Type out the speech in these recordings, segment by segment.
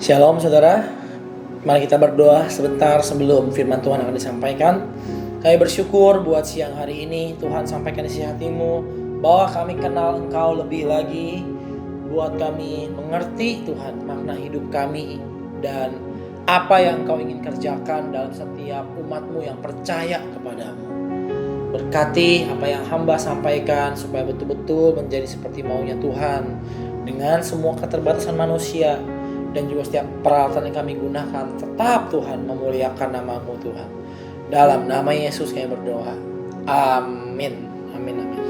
Shalom saudara, mari kita berdoa sebentar sebelum firman Tuhan akan disampaikan. Kami bersyukur buat siang hari ini Tuhan sampaikan isi hatimu bahwa kami kenal Engkau lebih lagi. Buat kami mengerti Tuhan makna hidup kami dan apa yang Engkau ingin kerjakan dalam setiap umat-Mu yang percaya kepadamu. Berkati apa yang hamba sampaikan supaya betul-betul menjadi seperti maunya Tuhan dengan semua keterbatasan manusia. Dan juga setiap peralatan yang kami gunakan tetap Tuhan memuliakan nama-Mu Tuhan. Dalam nama Yesus kami berdoa. Amin. Amin, amin.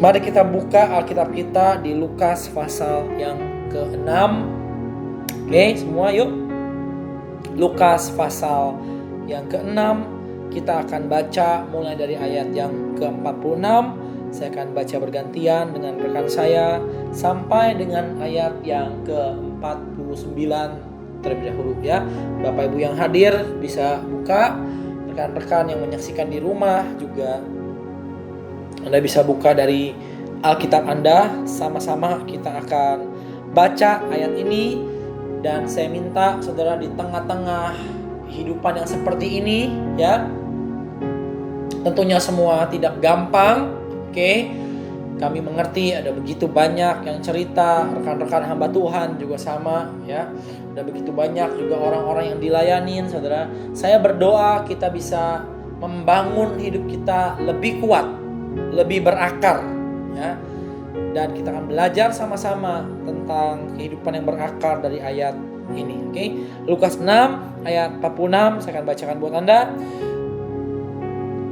Mari kita buka Alkitab kita di Lukas pasal yang ke-6. Oke, semua yuk. Lukas pasal yang ke-6. Kita akan baca mulai dari ayat yang ke-46. Saya akan baca bergantian dengan rekan saya sampai dengan ayat yang ke-49 terlebih dahulu ya. Bapak Ibu yang hadir bisa buka, rekan-rekan yang menyaksikan di rumah juga Anda bisa buka dari Alkitab Anda. Sama-sama kita akan baca ayat ini. Dan saya minta saudara di tengah-tengah kehidupan yang seperti ini ya, tentunya semua tidak gampang. Oke, kami mengerti ada begitu banyak yang cerita, rekan-rekan hamba Tuhan juga sama ya. Ada begitu banyak juga orang-orang yang dilayanin, saudara. Saya berdoa kita bisa membangun hidup kita lebih kuat, lebih berakar ya. Dan kita akan belajar sama-sama tentang kehidupan yang berakar dari ayat ini. Oke, Lukas 6 ayat 46 saya akan bacakan buat Anda.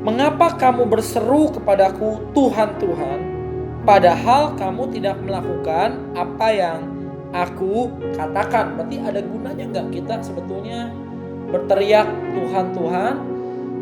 Mengapa kamu berseru kepadaku Tuhan, Tuhan, padahal kamu tidak melakukan apa yang aku katakan? Berarti ada gunanya nggak kita sebetulnya berteriak Tuhan, Tuhan,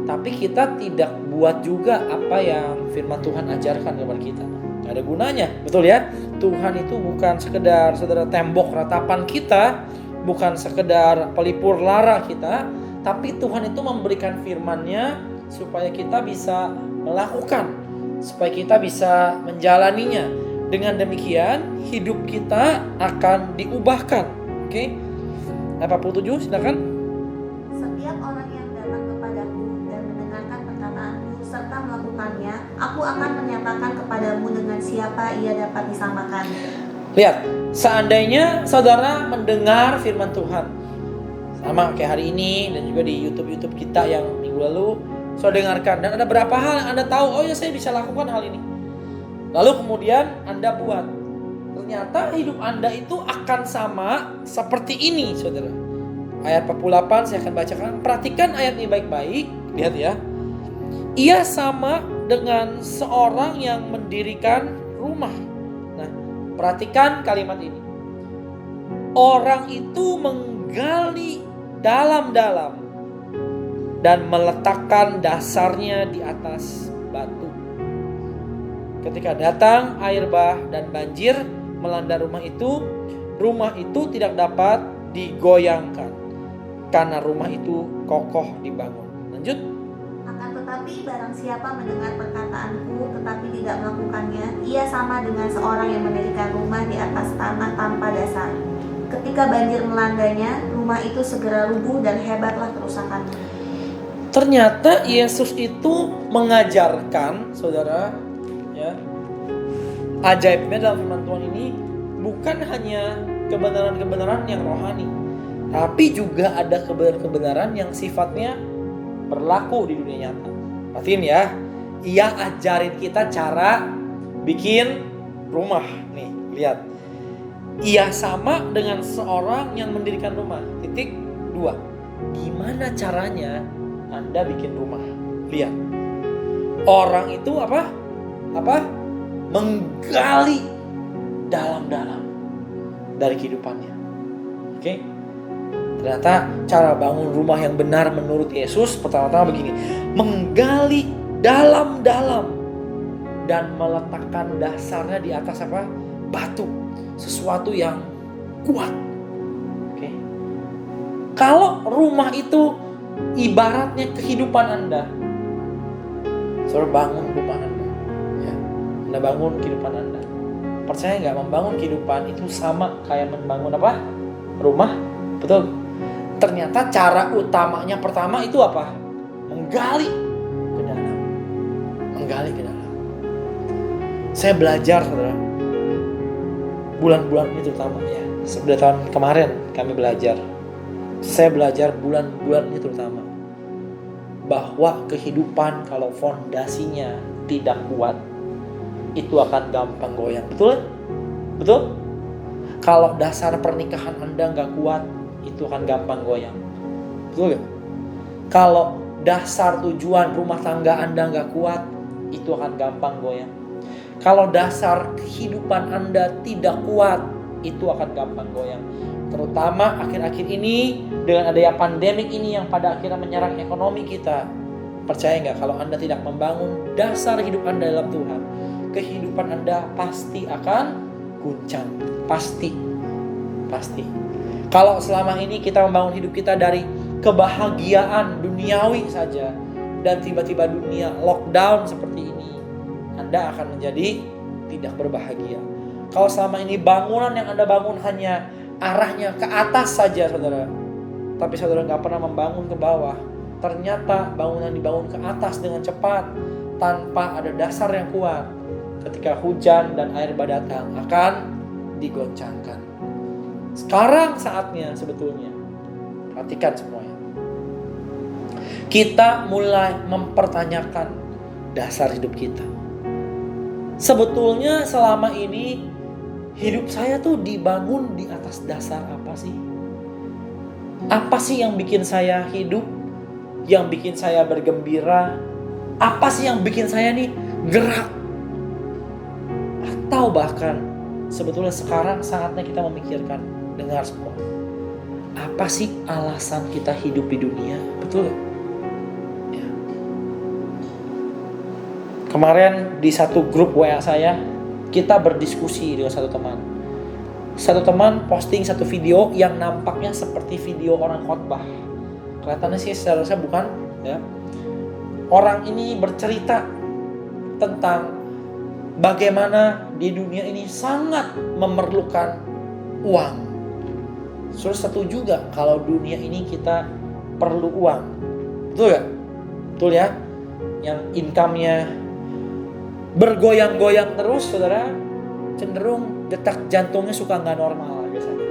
tapi kita tidak buat juga apa yang firman Tuhan ajarkan kepada kita? Nggak ada gunanya, betul ya? Tuhan itu bukan sekedar saudara tembok ratapan kita, bukan sekedar pelipur lara kita, tapi Tuhan itu memberikan firman-Nya supaya kita bisa melakukan, supaya kita bisa menjalaninya. Dengan demikian hidup kita akan diubahkan. Oke, 47 silakan. Setiap orang yang datang kepadaku dan mendengarkan perkataanku serta melakukannya, aku akan menyatakan kepadamu dengan siapa ia dapat disamakan. Lihat, seandainya saudara mendengar firman Tuhan sama kayak hari ini dan juga di YouTube kita yang minggu lalu, saudara dengarkan, dan ada berapa hal yang Anda tahu, oh ya saya bisa lakukan hal ini. Lalu kemudian Anda buat. Ternyata hidup Anda itu akan sama seperti ini, saudara. Ayat 48 saya akan bacakan. Perhatikan ayat ini baik-baik. Lihat ya. Ia sama dengan seorang yang mendirikan rumah. Nah, perhatikan kalimat ini. Orang itu menggali dalam-dalam dan meletakkan dasarnya di atas batu. Ketika datang air bah dan banjir melanda rumah itu tidak dapat digoyangkan karena rumah itu kokoh dibangun. Lanjut. Akan tetapi barang siapa mendengar perkataanku tetapi tidak melakukannya, ia sama dengan seorang yang mendirikan rumah di atas tanah tanpa dasar. Ketika banjir melandanya, rumah itu segera rubuh dan hebatlah kerusakannya. Ternyata Yesus itu mengajarkan, saudara, ya, ajaibnya dalam firman Tuhan ini bukan hanya kebenaran-kebenaran yang rohani, tapi juga ada kebenaran-kebenaran yang sifatnya berlaku di dunia nyata. Perhatiin ya, ia ajarin kita cara bikin rumah. Nih, lihat. Ia sama dengan seorang yang mendirikan rumah. Titik 2. Gimana caranya Anda bikin rumah? Lihat. Orang itu apa? Menggali dalam-dalam dari kehidupannya. Oke? Ternyata cara bangun rumah yang benar menurut Yesus pertama-tama begini. Menggali dalam-dalam dan meletakkan dasarnya di atas apa? Batu. Sesuatu yang kuat. Oke? Kalau rumah itu ibaratnya kehidupan Anda, saudara bangun rumah Anda ya. Anda bangun kehidupan Anda. Percaya gak, membangun kehidupan itu sama kayak membangun apa? rumah, betul? Ternyata cara utamanya pertama itu apa? Menggali ke dalam. Menggali ke dalam. Saya belajar, saudara, bulan-bulan ini terutama ya. Sebelah tahun kemarin kami belajar. Saya belajar bulan-bulan ini terutama bahwa kehidupan kalau fondasinya tidak kuat itu akan gampang goyang. Betul? Betul? Kalau dasar pernikahan Anda nggak kuat, itu akan gampang goyang. Betul gak? Kalau dasar tujuan rumah tangga Anda nggak kuat, itu akan gampang goyang. Kalau dasar kehidupan Anda tidak kuat, itu akan gampang goyang. Terutama akhir-akhir ini dengan adanya pandemik ini yang pada akhirnya menyerang ekonomi kita. Percaya nggak kalau Anda tidak membangun dasar hidup Anda dalam Tuhan, kehidupan Anda pasti akan guncang. Pasti. Kalau selama ini kita membangun hidup kita dari kebahagiaan duniawi saja, dan tiba-tiba dunia lockdown seperti ini, Anda akan menjadi tidak berbahagia. Kalau selama ini bangunan yang Anda bangun hanya arahnya ke atas saja, saudara, tapi saudara nggak pernah membangun ke bawah, ternyata bangunan dibangun ke atas dengan cepat tanpa ada dasar yang kuat. Ketika hujan dan air datang akan digoncangkan. Sekarang saatnya sebetulnya, perhatikan semuanya, kita mulai mempertanyakan dasar hidup kita. Sebetulnya selama ini hidup saya tuh dibangun di atas dasar apa sih? Apa sih yang bikin saya hidup? Yang bikin saya bergembira? Apa sih yang bikin saya nih gerak? Atau bahkan sebetulnya sekarang saatnya kita memikirkan, dengar semua, apa sih alasan kita hidup di dunia? Betul gak? Ya. Kemarin di satu grup WA saya, kita berdiskusi dengan satu teman. Satu teman posting satu video yang nampaknya seperti video orang khotbah. Kelihatannya sih seharusnya bukan, ya. Orang ini bercerita tentang bagaimana di dunia ini sangat memerlukan uang. Saudara setuju juga kalau dunia ini kita perlu uang? Betul gak? Betul ya? Yang income-nya bergoyang-goyang terus, saudara, cenderung detak jantungnya suka gak normal biasanya.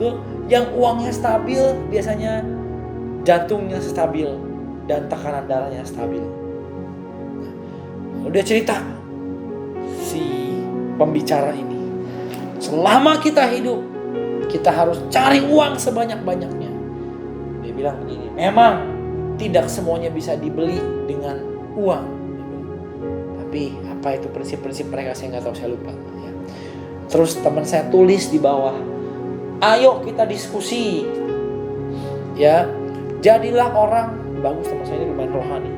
Tuh, yang uangnya stabil biasanya jantungnya stabil dan tekanan darahnya stabil. Udah cerita si pembicara ini, selama kita hidup kita harus cari uang sebanyak-banyaknya. Dia bilang begini, memang tidak semuanya bisa dibeli dengan uang, tapi apa itu prinsip-prinsip mereka saya nggak tahu, saya lupa ya. Terus teman saya tulis di bawah, ayo kita diskusi ya, jadilah orang, bagus teman saya ini lumayan rohani,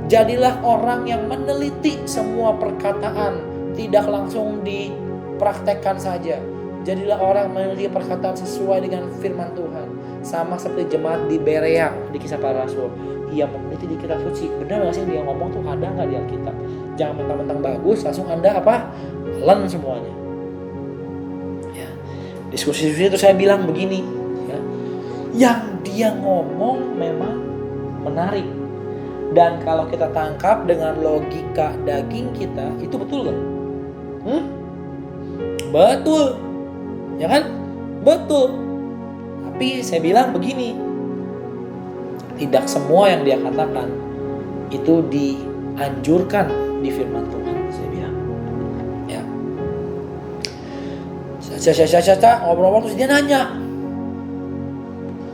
jadilah orang yang meneliti semua perkataan, tidak langsung dipraktekkan saja. Jadilah orang meneliti perkataan sesuai dengan firman Tuhan. Sama seperti jemaat di Berea di Kisah Para Rasul. Ia meneliti di kitab suci. Benar gak sih dia ngomong tuh, ada gak di Alkitab? Jangan mentang-mentang bagus langsung Anda len semuanya. Ya. Diskusi itu saya bilang begini ya. Yang dia ngomong memang menarik. Dan kalau kita tangkap dengan logika daging kita, itu betul gak? Betul. Ya kan? Betul. Tapi saya bilang begini, tidak semua yang dia katakan itu dianjurkan di firman Tuhan, saya bilang. Ya. Saya ngobrol-ngobrol terus dia nanya,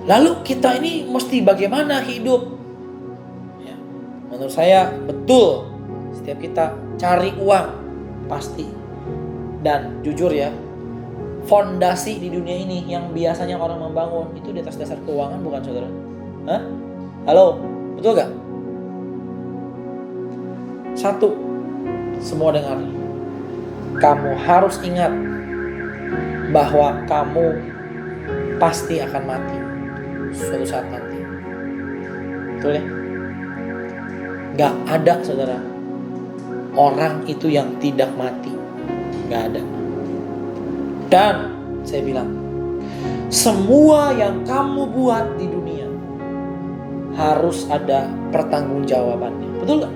lalu kita ini mesti bagaimana hidup? Ya. Menurut saya betul, setiap kita cari uang pasti. Dan jujur ya, fondasi di dunia ini yang biasanya orang membangun itu di atas dasar keuangan, bukan saudara? Hah? Halo, betul gak? Satu, semua dengar, kamu harus ingat bahwa kamu pasti akan mati suatu saat nanti. Betul ya? Gak ada saudara orang itu yang tidak mati, gak ada. Dan saya bilang, semua yang kamu buat di dunia harus ada pertanggungjawabannya. Betul gak?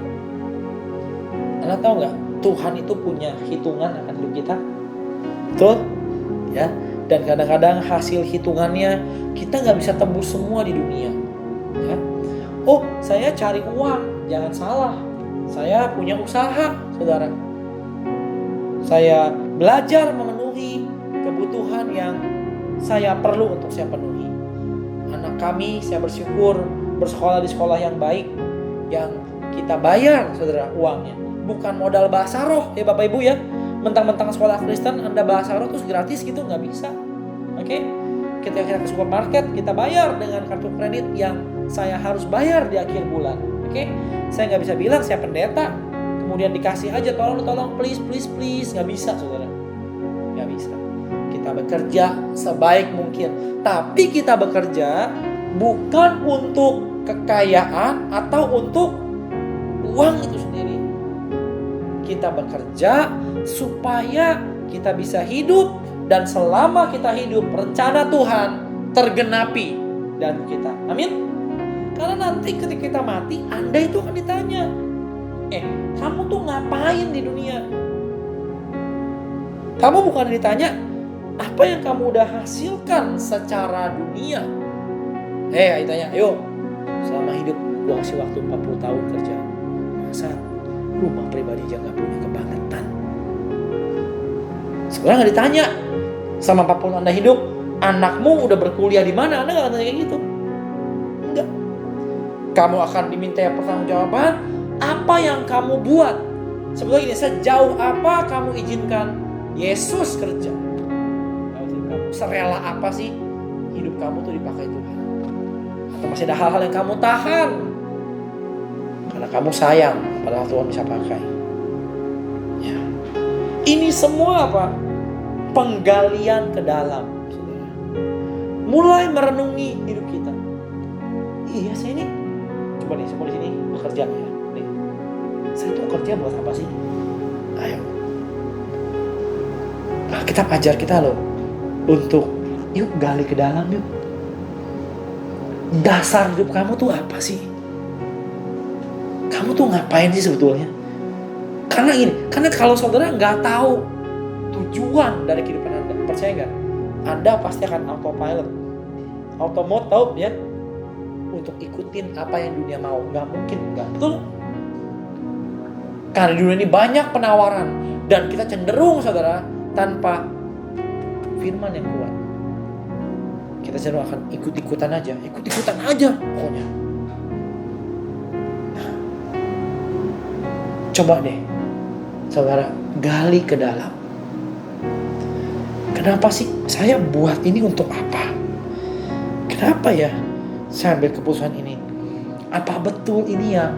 Anda tahu gak? Tuhan itu punya hitungan akan hidup kita. Betul? Ya. Dan kadang-kadang hasil hitungannya kita gak bisa tembus semua di dunia. Ya. Oh, saya cari uang. Jangan salah. Saya punya usaha, saudara. Saya belajar memenuhi kebutuhan yang saya perlu untuk saya penuhi. Anak kami, saya bersyukur bersekolah di sekolah yang baik, yang kita bayar, saudara, uangnya. Bukan modal bahasa roh, ya Bapak Ibu ya. Mentang-mentang sekolah Kristen, Anda bahasa roh terus gratis gitu, nggak bisa. Oke? Ketika kita ke supermarket, kita bayar dengan kartu kredit yang saya harus bayar di akhir bulan. Oke? Saya nggak bisa bilang saya pendeta, kemudian dikasih aja tolong please, nggak bisa, saudara. Nggak bisa. Kita bekerja sebaik mungkin, tapi kita bekerja bukan untuk kekayaan atau untuk uang itu sendiri. Kita bekerja supaya kita bisa hidup, dan selama kita hidup rencana Tuhan tergenapi dan kita. Amin. Karena nanti ketika kita mati, Anda itu akan ditanya, kamu tuh ngapain di dunia? Kamu bukan ditanya apa yang kamu udah hasilkan secara dunia. Ditanya, yuk, selama hidup gua kasih waktu 40 tahun kerja, masa rumah pribadi aja gak punya kebangetan? Sekarang gak ditanya, sama 40 Anda hidup, anakmu udah berkuliah di mana? Anda gak akan tanya kayak gitu. Enggak. Kamu akan diminta pertanggungjawaban apa yang kamu buat. Sebetulnya ini, sejauh apa kamu izinkan Yesus kerja? Serela apa sih hidup kamu tuh dipakai Tuhan? Atau masih ada hal-hal yang kamu tahan karena kamu sayang, padahal Tuhan bisa pakai. Ya. Ini semua apa? Penggalian ke dalam, saudara. Mulai merenungi hidup kita. Iya, saya ini coba nih, saya mau di sini bekerja ya. Nih, saya tuh kerja buat apa sih? Ayo, Alkitab ajar kita loh untuk yuk gali ke dalam yuk. Dasar hidup kamu tuh apa sih? Kamu tuh ngapain sih sebetulnya? Karena kalau saudara nggak tahu tujuan dari kehidupan Anda, percaya nggak? Anda pasti akan autopilot, automot, tahu ya? Untuk ikutin apa yang dunia mau. Nggak mungkin, nggak, betul? Karena di dunia ini banyak penawaran dan kita cenderung, saudara, tanpa firman yang kuat, kita cenderung akan ikut-ikutan aja pokoknya. Nah, coba deh, saudara, gali ke dalam. Kenapa sih saya buat ini, untuk apa? Kenapa ya saya ambil keputusan ini? Apa betul ini yang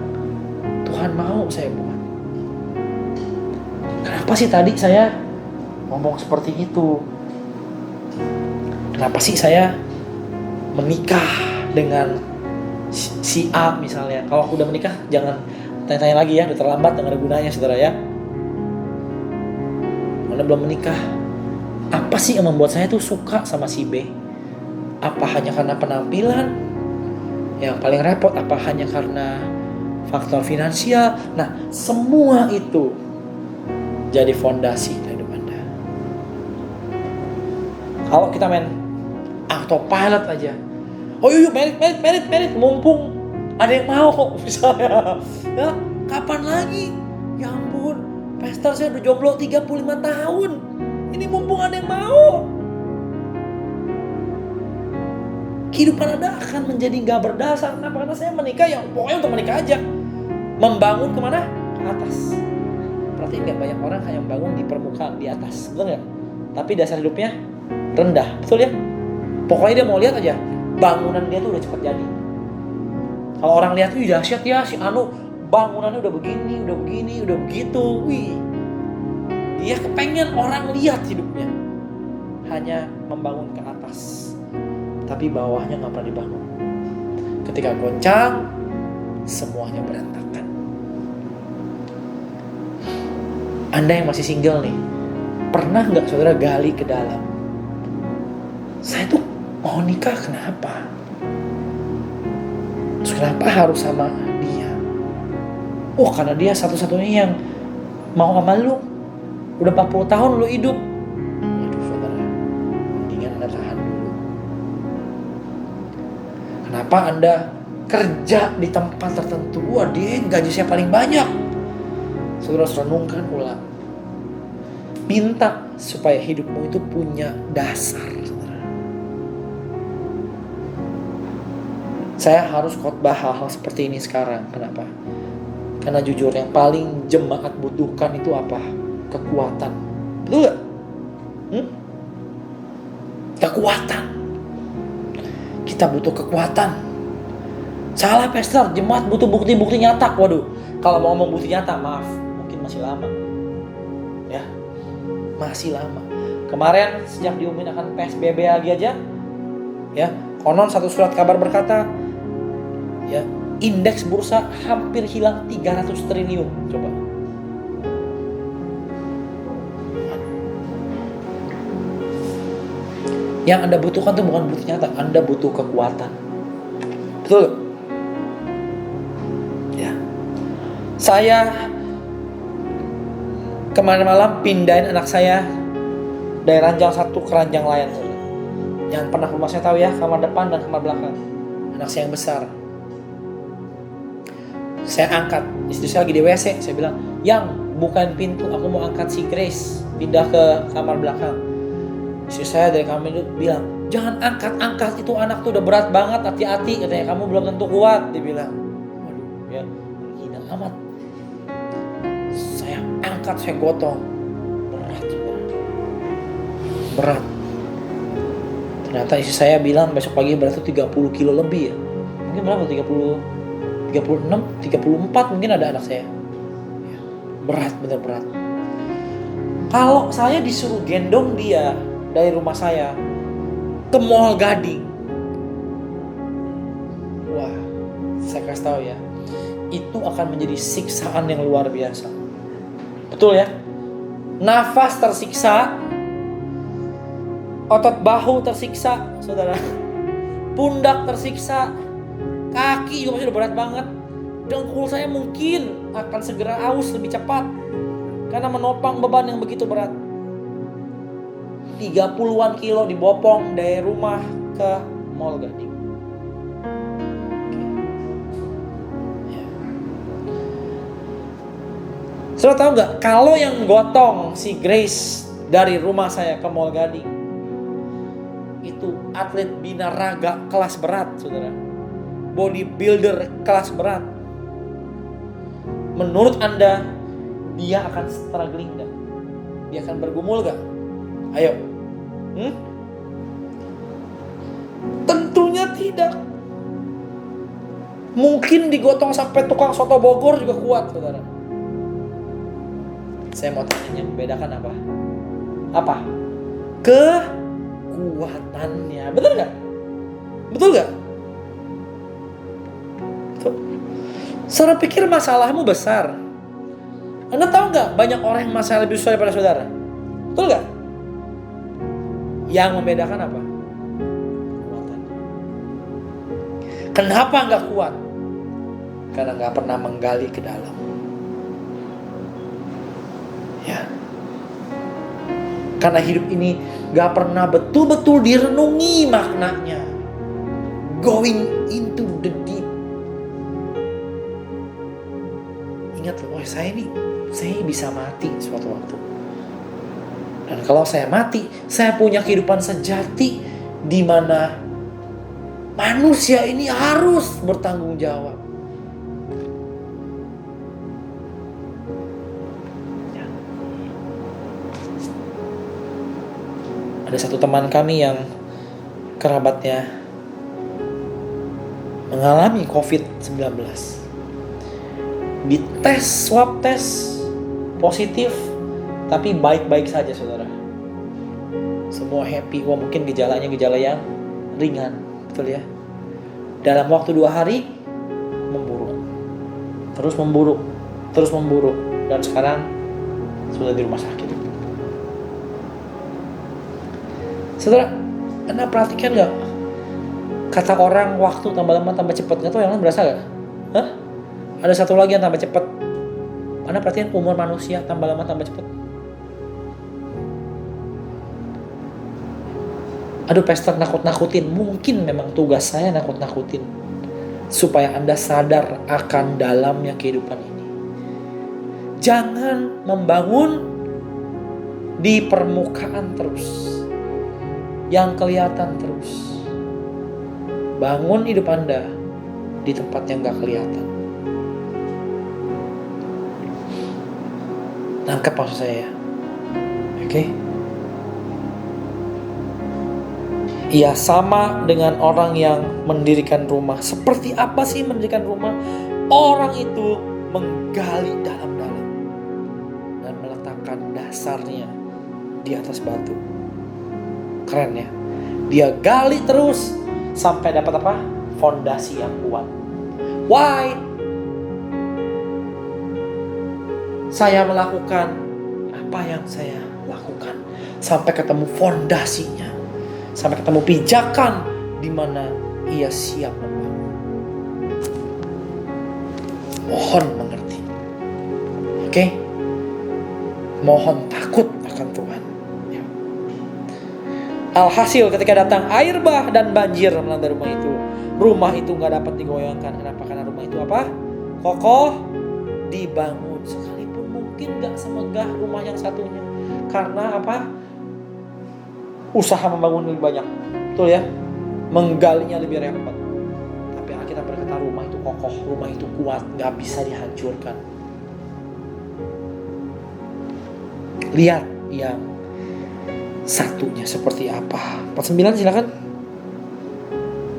Tuhan mau saya buat? Kenapa sih tadi saya ngomong seperti itu? Kenapa sih saya menikah dengan si A misalnya? Kalau aku udah menikah, jangan tanya-tanya lagi ya, udah terlambat, nggak ada gunanya, saudara ya. Anda belum menikah, apa sih yang membuat saya tuh suka sama si B? Apa hanya karena penampilan? Yang paling repot, apa hanya karena faktor finansial? Nah, semua itu jadi fondasi hidup Anda. Kalau kita main autopilot aja, oh yuk merit, mumpung ada yang mau kok misalnya, ya kapan lagi? Ya ampun, pastor saya udah jomblo 35 tahun, ini mumpung ada yang mau. Kehidupan Anda akan menjadi gak berdasar. Kenapa? Karena saya menikah ya pokoknya untuk menikah aja. Membangun kemana? Ke atas. Berarti gak banyak orang hanya membangun di permukaan, di atas, betul gak? Tapi dasar hidupnya rendah, betul ya? Pokoknya dia mau lihat aja, bangunan dia tuh udah cepat jadi. Kalau orang lihat, wih dahsyat ya si Anu, bangunannya udah begini, udah begitu. Wih, dia kepengen orang lihat hidupnya. Hanya membangun ke atas, tapi bawahnya gak pernah dibangun. Ketika goncang, semuanya berantakan. Anda yang masih single nih, pernah gak saudara gali ke dalam? saya tuh mau nikah kenapa? Terus kenapa harus sama dia? Oh, karena dia satu-satunya yang mau sama lu. Udah 40 tahun lu hidup. Aduh saudara, mendingan Anda tahan dulu. Kenapa Anda kerja di tempat tertentu? Wah, dia gaji saya paling banyak. Saudara renungkan ulang. Minta supaya hidupmu itu punya dasar, saudara. Saya harus khotbah hal-hal seperti ini sekarang. Kenapa? Karena jujur yang paling jemaat butuhkan itu apa? Kekuatan. Betul gak? Kekuatan. Kita butuh kekuatan. Salah pastor, jemaat butuh bukti-bukti nyata. Waduh, kalau mau ngomong bukti nyata, maaf, mungkin masih lama. Ya, masih lama. Kemarin sejak diumumin akan PSBB lagi aja, ya, konon satu surat kabar berkata, ya, indeks bursa hampir hilang 300 triliun. Coba. Yang Anda butuhkan itu bukan bukti nyata, Anda butuh kekuatan. Betul? Ya. Saya kemarin malam pindahin anak saya dari ranjang satu ke ranjang lain. Jangan pernah rumah saya tahu ya, kamar depan dan kamar belakang. Anak saya yang besar. Saya angkat, istri saya lagi di WC, saya bilang, "Yang, bukain pintu, aku mau angkat si Grace, pindah ke kamar belakang." Istri saya dari kamar itu bilang, "Jangan angkat, itu anak tuh udah berat banget, hati-hati," katanya, "kamu belum tentu kuat," dia bilang. Waduh, ya, hina amat. Saya angkat, saya gotong, berat juga. Berat. Ternyata istri saya bilang besok pagi berat tuh 30 kilo lebih ya. Mungkin berapa? 36, 34 mungkin ada anak saya. Berat, bener berat. Kalau saya disuruh gendong dia dari rumah saya ke Mall Gading, wah, saya kasih tahu ya, itu akan menjadi siksaan yang luar biasa. Betul ya? Nafas tersiksa, otot bahu tersiksa, saudara, pundak tersiksa, kaki juga masih udah berat banget. Dengkul saya mungkin akan segera aus lebih cepat karena menopang beban yang begitu berat. 30-an kilo dibopong dari rumah ke Mall Gading. Ya. Saudara tahu nggak? Kalau yang gotong si Grace dari rumah saya ke Mall Gading itu atlet binaraga kelas berat, saudara. Bodybuilder kelas berat. Menurut Anda dia akan struggling gak? Dia akan bergumul gak? Ayo. Tentunya tidak. Mungkin digotong sampai tukang soto Bogor juga kuat, saudara. Saya mau tanya, yang membedakan apa? Apa? Kekuatannya. Betul gak? Betul gak? Saudara pikir masalahmu besar? Anda tahu nggak banyak orang yang masalah lebih susah daripada saudara? Betul nggak? Yang membedakan apa? Kekuatannya. Kenapa nggak kuat? Karena nggak pernah menggali ke dalam. Ya. Karena hidup ini nggak pernah betul-betul direnungi maknanya. Going into the deep. Ingat loh, saya bisa mati suatu waktu. Dan kalau saya mati, saya punya kehidupan sejati di mana manusia ini harus bertanggung jawab. Ya. Ada satu teman kami yang kerabatnya mengalami COVID-19. Dites, swab tes positif, tapi baik-baik saja, saudara. Semua happy. Wah, mungkin gejalanya gejala yang ringan, betul ya. Dalam waktu 2 hari memburuk, terus memburuk, dan sekarang sudah di rumah sakit. Saudara, Anda perhatikan nggak? Kata orang waktu tambah lama tambah cepat, nggak tahu yang lain berasa nggak? Hah? Ada satu lagi yang tambah cepat. Anda perhatikan umur manusia tambah lama tambah cepat. Aduh, pastor nakut-nakutin. Mungkin memang tugas saya nakut-nakutin supaya Anda sadar akan dalamnya kehidupan ini. Jangan membangun di permukaan terus, yang kelihatan terus. Bangun hidup Anda di tempat yang gak kelihatan. Nangkep maksud saya? Oke? Ia sama dengan orang yang mendirikan rumah. Seperti apa sih mendirikan rumah? Orang itu menggali dalam-dalam dan meletakkan dasarnya di atas batu. Keren ya? Dia gali terus sampai dapat apa? Fondasi yang kuat. Why? Saya melakukan apa yang saya lakukan sampai ketemu fondasinya, sampai ketemu pijakan di mana ia siap membangun. Mohon mengerti. Oke? Mohon takut akan Tuhan. Ya. Alhasil ketika datang air bah dan banjir melanda rumah itu gak dapat digoyangkan. Kenapa? Karena rumah itu apa? Kokoh dibangun. Sekalipun mungkin gak semegah rumah yang satunya. Karena apa? Usaha membangun lebih banyak. Betul ya? Menggalinya lebih repot. Tapi Alkitab berkata rumah itu kokoh, rumah itu kuat, gak bisa dihancurkan. Lihat yang satunya seperti apa. 49 silakan.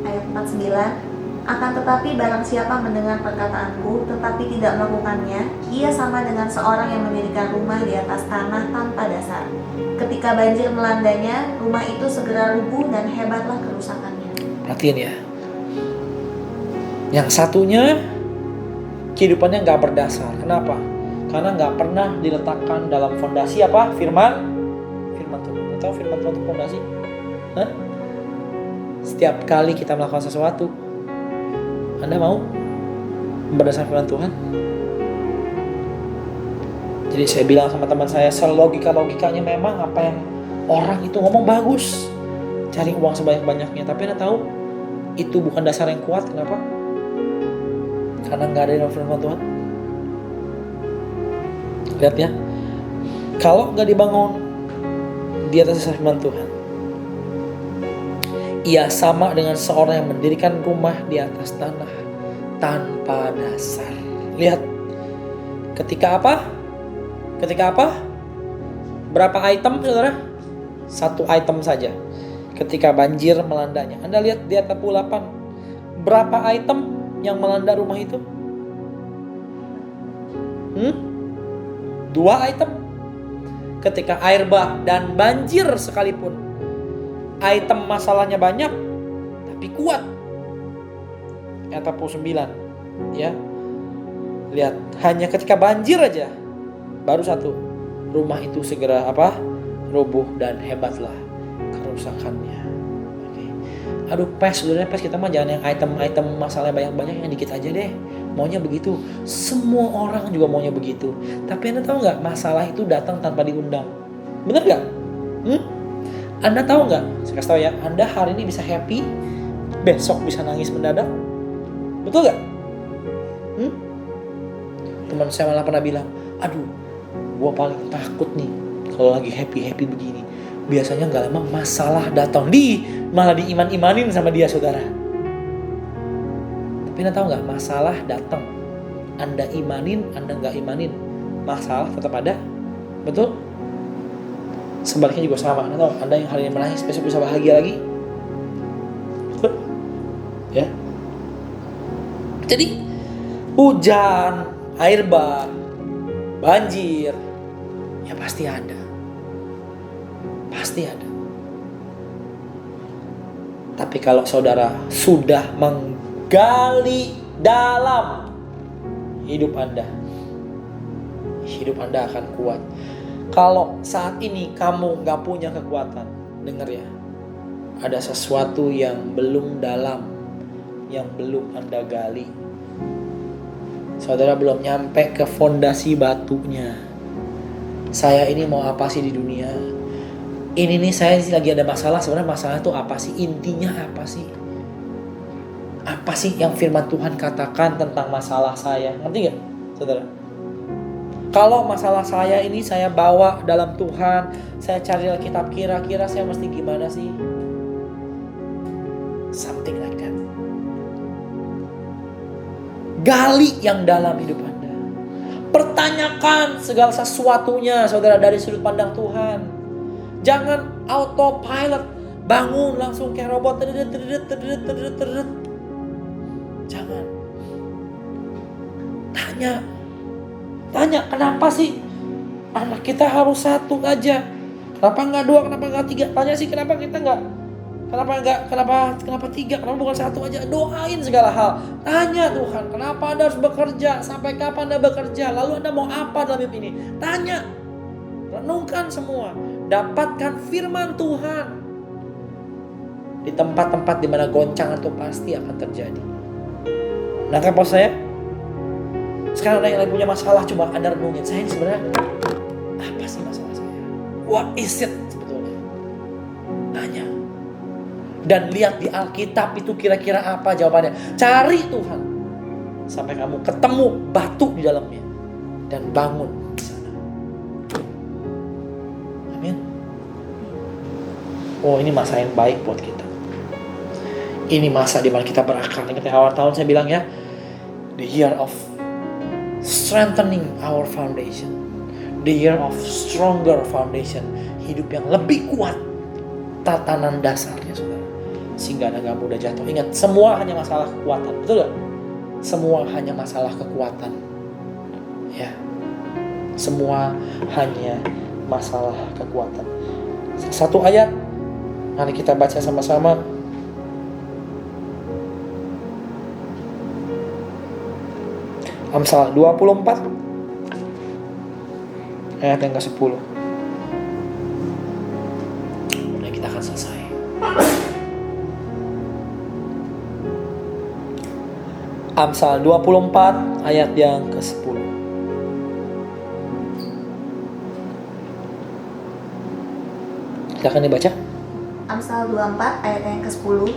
Ayat 49. Akan tetapi barang siapa mendengar perkataanku tetapi tidak melakukannya, ia sama dengan seorang yang mendirikan rumah di atas tanah tanpa dasar. Ketika banjir melandanya, rumah itu segera rubuh dan hebatlah kerusakannya. Perhatiin ya. Yang satunya kehidupannya gak berdasar. Kenapa? Karena gak pernah diletakkan dalam fondasi apa? Firman Tuhan. Tahu firman Tuhan itu fondasi? Hah? Setiap kali kita melakukan sesuatu, Anda mau berdasarkan firman Tuhan? Jadi saya bilang sama teman saya, logikanya memang apa yang orang itu ngomong bagus, cari uang sebanyak-banyaknya. Tapi Anda tahu itu bukan dasar yang kuat. Kenapa? Karena nggak ada dalam firman Tuhan. Lihat ya, kalau nggak dibangun di atas dasar firman Tuhan, ia sama dengan seorang yang mendirikan rumah di atas tanah tanpa dasar. Lihat, ketika apa? Berapa item saudara? Satu item saja. Ketika banjir melandanya. Anda lihat di ayat 48. Berapa item yang melanda rumah itu? 2 item. Ketika air bah dan banjir sekalipun, item masalahnya banyak, tapi kuat. Ayat 49. Ya. Lihat, hanya ketika banjir aja, baru 1, rumah itu segera apa? Rubuh dan hebatlah kerusakannya. Oke. Aduh, sebenarnya kita mah jangan yang item masalahnya banyak-banyak, yang dikit aja deh. Maunya begitu. Semua orang juga maunya begitu. Tapi Anda tahu nggak, masalah itu datang tanpa diundang. Bener nggak? Anda tahu nggak? Saya kasih tahu ya. Anda hari ini bisa happy, besok bisa nangis mendadak. Betul nggak? Teman saya malah pernah bilang, aduh, gue paling takut nih kalau lagi happy begini. Biasanya nggak lama masalah datang, malah diiman-imanin sama dia, saudara. Tapi Anda tahu nggak, masalah datang, Anda imanin, Anda nggak imanin, masalah tetap ada. Betul? Sebaliknya juga sama. Anda tahu, Anda yang hari ini menangis, besok bisa bahagia lagi. Betul? Ya. Jadi hujan, air bah, banjir, ya pasti ada. Pasti ada. Tapi kalau saudara sudah menggali dalam hidup Anda akan kuat. Kalau saat ini kamu gak punya kekuatan, dengar ya, ada sesuatu yang belum dalam, yang belum Anda gali. Saudara belum nyampe ke fondasi batunya. Saya ini mau apa sih di dunia? Ini nih saya lagi ada masalah. Sebenarnya masalah itu apa sih? Intinya apa sih? Apa sih yang firman Tuhan katakan tentang masalah saya? Ngerti gak, saudara? Kalau masalah saya ini saya bawa dalam Tuhan, saya cari Alkitab, kira-kira saya mesti gimana sih? Something like that. Gali yang dalam hidup Anda. Pertanyakan segala sesuatunya, saudara, dari sudut pandang Tuhan. Jangan autopilot, bangun langsung kayak robot. Jangan. Tanya, kenapa sih anak kita harus satu aja? Kenapa nggak dua? Kenapa nggak tiga? Tanya sih kenapa kita nggak? Kenapa tiga? Kenapa bukan satu aja? Doain segala hal. Tanya Tuhan, kenapa Anda harus bekerja? Sampai kapan Anda bekerja? Lalu Anda mau apa dalam hidup ini? Tanya. Renungkan semua. Dapatkan firman Tuhan. Di tempat-tempat di mana goncangan itu pasti akan terjadi. Nah, kan saya sekarang ada yang lagi punya masalah, coba Anda renungin. Saya ini sebenarnya apa sih masalah saya? What is it sebetulnya? Tanya. Dan lihat di Alkitab itu kira-kira apa jawabannya. Cari Tuhan sampai kamu ketemu batu di dalamnya dan bangun di sana. Amin. Oh, ini masa yang baik buat kita. Ini masa di mana kita berakar. Ingat awal tahun saya bilang ya, the year of strengthening our foundation, the year of stronger foundation, hidup yang lebih kuat tatanan dasarnya, saudara, sehingga Anda gak mudah jatuh. Ingat, semua hanya masalah kekuatan, betul gak? Semua hanya masalah kekuatan, ya. Semua hanya masalah kekuatan. Satu ayat, mari kita baca sama-sama. Amsal 24 ayat yang ke-10. Kemudian kita akan selesai. Amsal 24 ayat yang ke-10. Silakan dibaca. Amsal 24 ayat yang ke-10.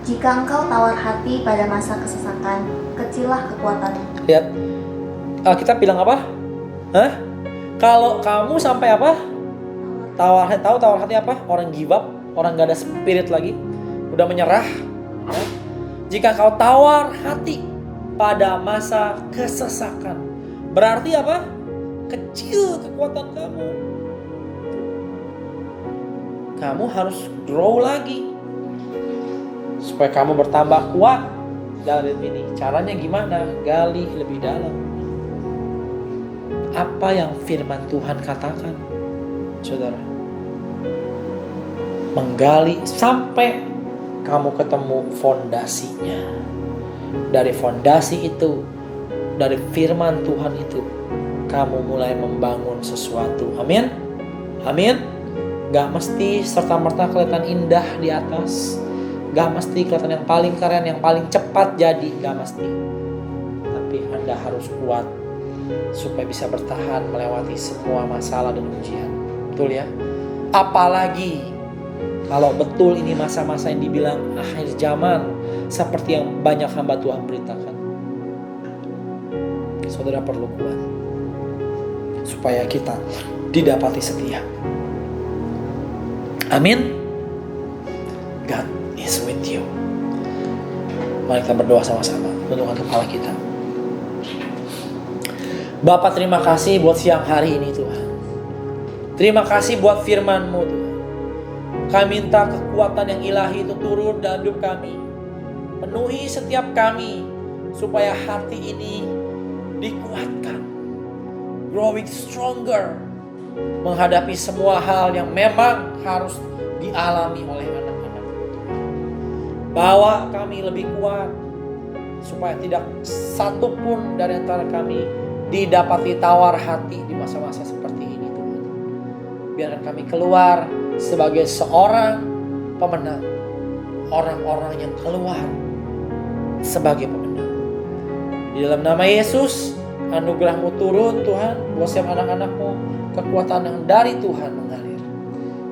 Jika engkau tawar hati pada masa kesesakan, kecillah kekuatanmu. Lihat, kita bilang apa? Kalau kamu sampai apa? Tawar hati apa? Orang give up, orang gak ada spirit lagi, udah menyerah. Jika kau tawar hati pada masa kesesakan, berarti apa? Kecil kekuatan kamu. Kamu harus grow lagi supaya kamu bertambah kuat dalam hidup ini. Caranya gimana? Gali lebih dalam. Apa yang firman Tuhan katakan, saudara? Menggali sampai kamu ketemu fondasinya. Dari fondasi itu, dari firman Tuhan itu, kamu mulai membangun sesuatu. Amin? Amin? Gak mesti serta-merta kelihatan indah di atas. Gak mesti kelihatan yang paling keren, yang paling cepat jadi. Gak mesti. Tapi Anda harus kuat supaya bisa bertahan melewati semua masalah dan ujian. Betul ya? Apalagi kalau betul ini masa-masa yang dibilang akhir zaman, seperti yang banyak hamba Tuhan beritakan. Saudara perlu kuat supaya kita didapati setia. Amin. God is with you. Mari kita berdoa sama-sama. Tundukkan kepala kita. Bapa, terima kasih buat siang hari ini Tuhan. Terima kasih buat firman-Mu Tuhan. Kami minta kekuatan yang ilahi itu turun dalam hidup kami. Penuhi setiap kami supaya hati ini dikuatkan. Growing stronger. Menghadapi semua hal yang memang harus dialami oleh anak-anak. Bawa kami lebih kuat supaya tidak satu pun dari antara kami didapati tawar hati di masa-masa seperti ini Tuhan. Biarkan kami keluar sebagai seorang pemenang orang-orang yang keluar sebagai pemenang. Di dalam nama Yesus, anugerah-Mu turun Tuhan buat setiap anak-anak-Mu, kekuatan yang dari Tuhan mengalir.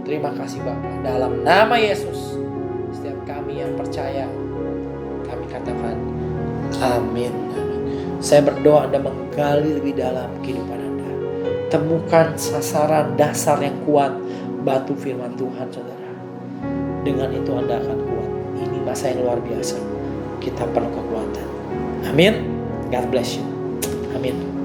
Terima kasih Bapa. Dalam nama Yesus, setiap kami yang percaya, kami katakan amin. Amin. Saya berdoa Anda menggali lebih dalam kehidupan Anda. Temukan sasaran dasar yang kuat, batu firman Tuhan saudara. Dengan itu Anda akan kuat. Ini masa yang luar biasa. Kita perlu kekuatan. Amin. God bless you. Amin.